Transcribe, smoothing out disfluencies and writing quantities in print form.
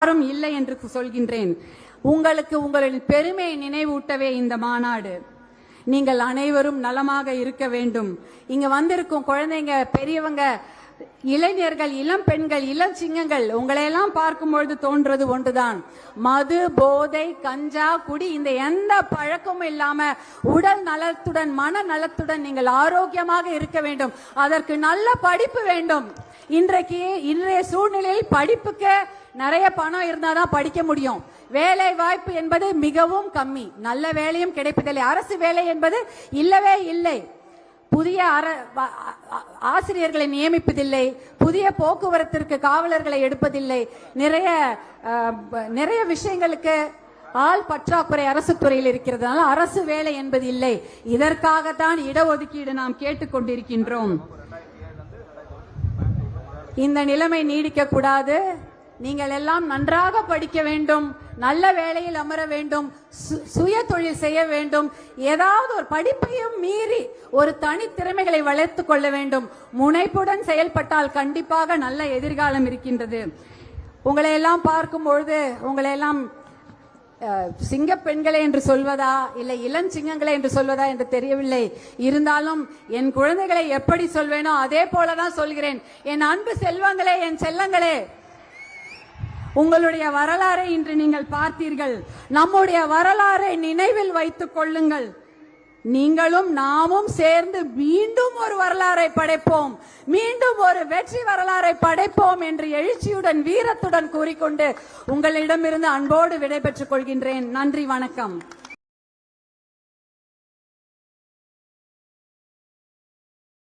யாரும் இல்லை என்று சொல்கின்றேன். உங்களுக்கு உங்களின் பெருமையை நினைவூட்டவே இந்த மாநாடு. நீங்கள் அனைவரும் நலமாக இருக்க வேண்டும். இங்க வந்திருக்கும் குழந்தைங்க, பெரியவங்க, இளைஞர்கள், இளம் பெண்கள், இளம் சிங்கங்கள், உங்களையெல்லாம் பார்க்கும் பொழுது தோன்றது ஒன்றுதான். மது, போதை, கஞ்சா, குடி, இந்த எந்த பழக்கமும் இல்லாம உடல் நலத்துடன் மன நலத்துடன் நீங்கள் ஆரோக்கியமாக இருக்க வேண்டும். அதற்கு நல்ல படிப்பு வேண்டும். இன்றைய சூழ்நிலையில் படிப்புக்கு நிறைய பணம் இருந்தாதான் படிக்க முடியும். வேலை வாய்ப்பு என்பது மிகவும் கம்மி. நல்ல வேலையும் கிடைப்பதில்லை. அரசு வேலை என்பது இல்லவே இல்லை. புதிய ஆசிரியர்களை நியமிப்பதில்லை. புதிய போக்குவரத்திற்கு காவலர்களை எடுப்பதில்லை. நிறைய விஷயங்களுக்கு ஆள் பற்றாக்குறை அரசு துறையில் இருக்கிறதுனால அரசு வேலை என்பது இல்லை. இதற்காகத்தான் இடஒதுக்கீடு நாம் கேட்டுக்கொண்டிருக்கின்றோம். இந்த நிலைமை நீடிக்க கூடாது. நீங்கள் எல்லாம் நன்றாக படிக்க வேண்டும், நல்ல வேலையில் அமர வேண்டும், சுய தொழில் செய்ய வேண்டும். ஏதாவது ஒரு படிப்பையும் மீறி ஒரு தனித்திறமைகளை வளர்த்துக் கொள்ள வேண்டும். முனைப்புடன் செயல்பட்டால் கண்டிப்பாக நல்ல எதிர்காலம் இருக்கின்றது. உங்களை எல்லாம் பார்க்கும் பொழுது உங்களை எல்லாம் சிங்க பெண்களே என்று சொல்வதா இல்லை இளம் சிங்கங்களே என்று சொல்வதா என்று தெரியவில்லை. இருந்தாலும் என் குழந்தைகளை எப்படி சொல்வேனோ அதே போலதான் சொல்கிறேன். என் அன்பு செல்வங்களே, என் செல்லங்களே, உங்களுடைய வரலாறை இன்று நீங்கள் பார்த்தீர்கள். நம்முடைய வரலாறை நினைவில் வைத்துக் கொள்ளுங்கள். நீங்களும் நாமும் சேர்ந்து மீண்டும் ஒரு வரலாறை படைப்போம், மீண்டும் ஒரு வெற்றி வரலாறை படைப்போம் என்று எழுச்சியுடன் வீரத்துடன் கூறிக்கொண்டு உங்களிடமிருந்து அன்போடு விடைபெற்றுக் கொள்கின்றேன். நன்றி, வணக்கம்.